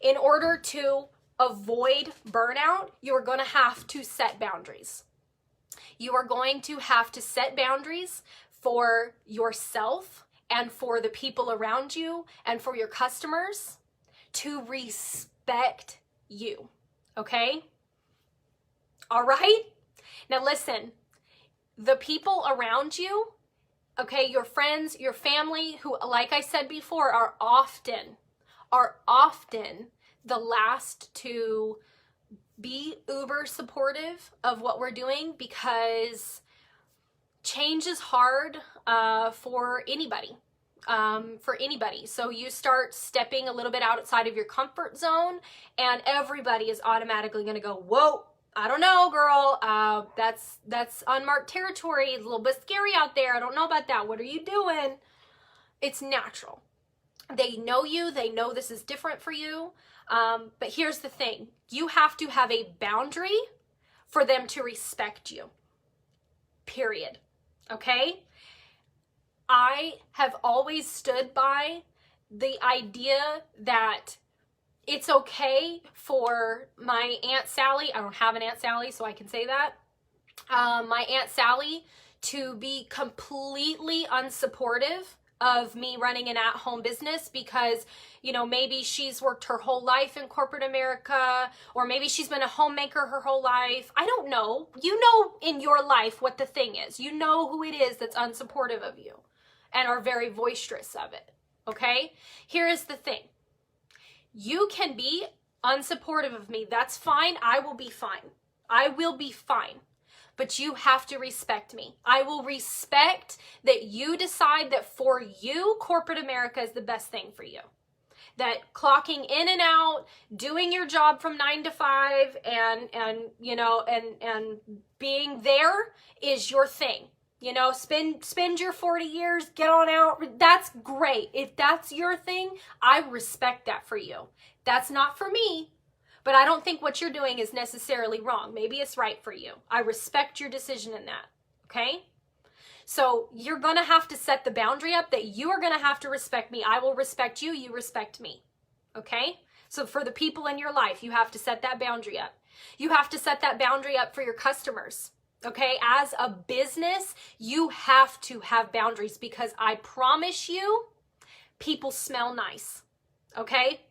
In order to avoid burnout, you are going to have to set boundaries. You are going to have to set boundaries for yourself and for the people around you and for your customers to respect you. Okay? All right? Now listen, the people around you, okay, your friends, your family, who, like I said before, are often the last to be uber supportive of what we're doing, because change is hard for anybody. So you start stepping a little bit outside of your comfort zone, and everybody is automatically going to go, whoa, I don't know, girl. That's unmarked territory. It's a little bit scary out there. I don't know about that. What are you doing? It's natural. They know you. They know this is different for you. But here's the thing. You have to have a boundary for them to respect you. Period. Okay? I have always stood by the idea that it's okay for my Aunt Sally, I don't have an Aunt Sally, so I can say that, my Aunt Sally to be completely unsupportive of me running an at-home business because, maybe she's worked her whole life in corporate America, or maybe she's been a homemaker her whole life. I don't know. You know in your life what the thing is. You know who it is that's unsupportive of you and are very boisterous of it, okay? Here is the thing. You can be unsupportive of me. That's fine. I will be fine. I will be fine. But you have to respect me. I will respect that you decide that for you, corporate America is the best thing for you. That clocking in and out, doing your job from 9 to 5 and being there is your thing. Spend your 40 years, get on out. That's great. If that's your thing, I respect that for you. That's not for me. But I don't think what you're doing is necessarily wrong. Maybe it's right for you. I respect your decision in that, okay? So you're going to have to set the boundary up that you are going to have to respect me. I will respect you. You respect me, okay? So for the people in your life, you have to set that boundary up. You have to set that boundary up for your customers, okay? As a business, you have to have boundaries because I promise you, people smell nice, okay?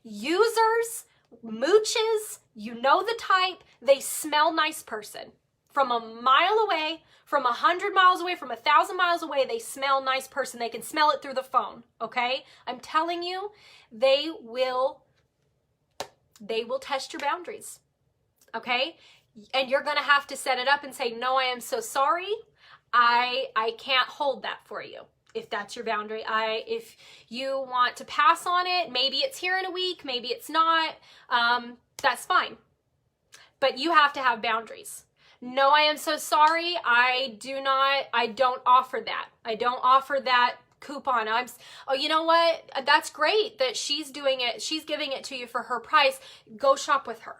Users, mooches, you know the type, they smell nice person. From a mile away, from 100 miles away, from 1,000 miles away, they smell nice person. They can smell it through the phone, okay? I'm telling you, they will test your boundaries, okay? And you're going to have to set it up and say, no, I am so sorry. I can't hold that for you. If that's your boundary, if you want to pass on it, maybe it's here in a week, maybe it's not, that's fine. But you have to have boundaries. No, I am so sorry. I don't offer that. I don't offer that coupon. Oh, you know what? That's great that she's doing it. She's giving it to you for her price. Go shop with her.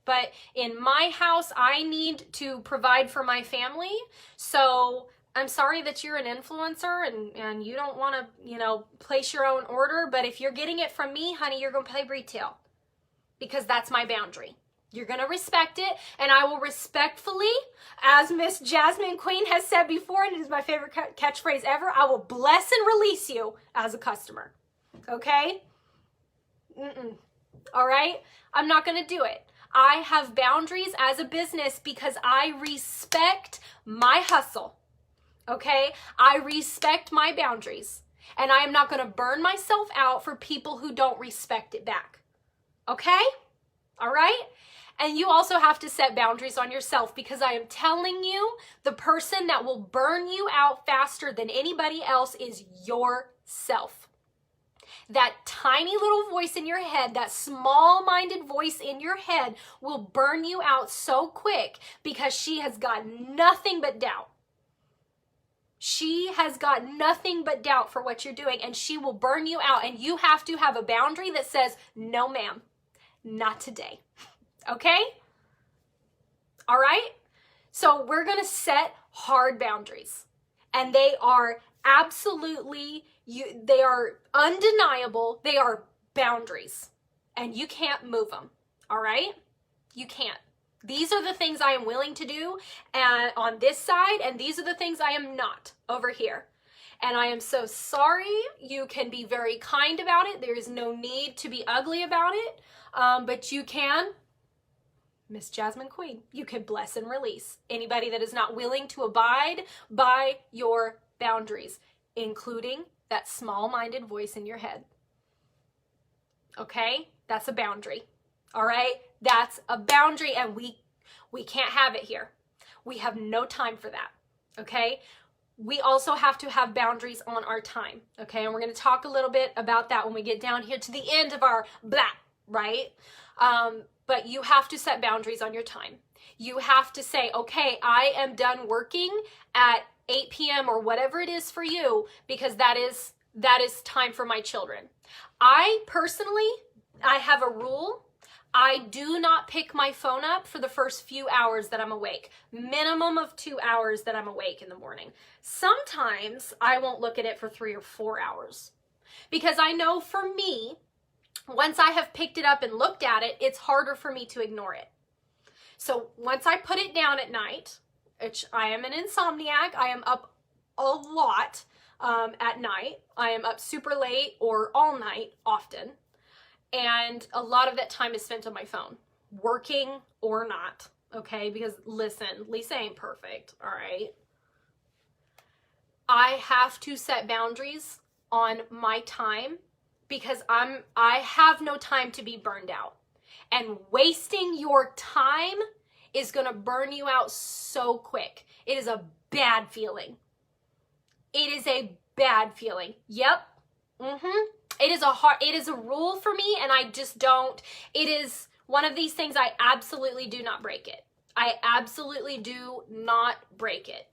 But in my house, I need to provide for my family. So I'm sorry that you're an influencer and you don't want to, place your own order. But if you're getting it from me, honey, you're going to pay retail because that's my boundary. You're going to respect it. And I will respectfully, as Miss Jasmine Queen has said before, and it is my favorite catchphrase ever, I will bless and release you as a customer. Okay? All right? I'm not going to do it. I have boundaries as a business because I respect my hustle. Okay? I respect my boundaries. And I am not going to burn myself out for people who don't respect it back. Okay? All right? And you also have to set boundaries on yourself because I am telling you, the person that will burn you out faster than anybody else is yourself. That tiny little voice in your head, that small-minded voice in your head will burn you out so quick because she has got nothing but doubt. She has got nothing but doubt for what you're doing, and she will burn you out. And you have to have a boundary that says, no, ma'am, not today. Okay? All right? So we're going to set hard boundaries. And they are absolutely, they are undeniable. They are boundaries. and you can't move them. All right? You can't. These are the things I am willing to do and on this side, and these are the things I am not over here. And I am so sorry. You can be very kind about it. There is no need to be ugly about it, but you can, Miss Jasmine Queen, you can bless and release anybody that is not willing to abide by your boundaries, including that small-minded voice in your head. Okay? That's a boundary. All right? That's a boundary, and we can't have it here. We have no time for that. Okay? We also have to have boundaries on our time. Okay? And we're going to talk a little bit about that when we get down here to the end of our blah, right? But you have to set boundaries on your time. You have to say, okay, I am done working at 8 p.m. or whatever it is for you, because that is time for my children. I personally, I have a rule. I do not pick my phone up for the first few hours that I'm awake. Minimum of 2 hours that I'm awake in the morning. Sometimes I won't look at it for 3 or 4 hours, because I know for me, once I have picked it up and looked at it, it's harder for me to ignore it. So once I put it down at night, which I am an insomniac, I am up a lot at night. I am up super late or all night often. And a lot of that time is spent on my phone, working or not, okay? Because listen, Lisa ain't perfect, all right? I have to set boundaries on my time, because I have no time to be burned out. And wasting your time is going to burn you out so quick. It is a bad feeling. It is a bad feeling. Yep. It is a rule for me, and I just don't. It is one of these things I absolutely do not break it. I absolutely do not break it.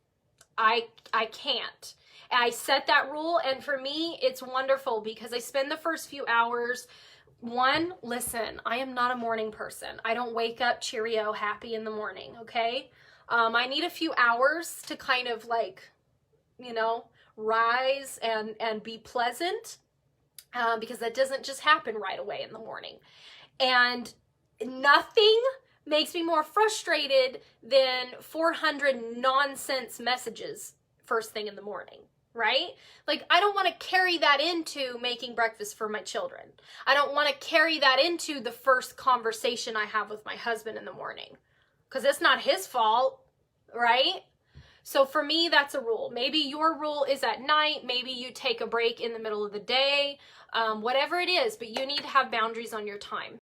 I can't. I set that rule, and for me, it's wonderful because I spend the first few hours. One, listen, I am not a morning person. I don't wake up Cheerio happy in the morning, okay? I need a few hours to kind of like, rise and be pleasant, because that doesn't just happen right away in the morning. And nothing makes me more frustrated than 400 nonsense messages first thing in the morning. Right? Like, I don't want to carry that into making breakfast for my children. I don't want to carry that into the first conversation I have with my husband in the morning, because it's not his fault, right? So for me, that's a rule. Maybe your rule is at night. Maybe you take a break in the middle of the day, whatever it is, but you need to have boundaries on your time.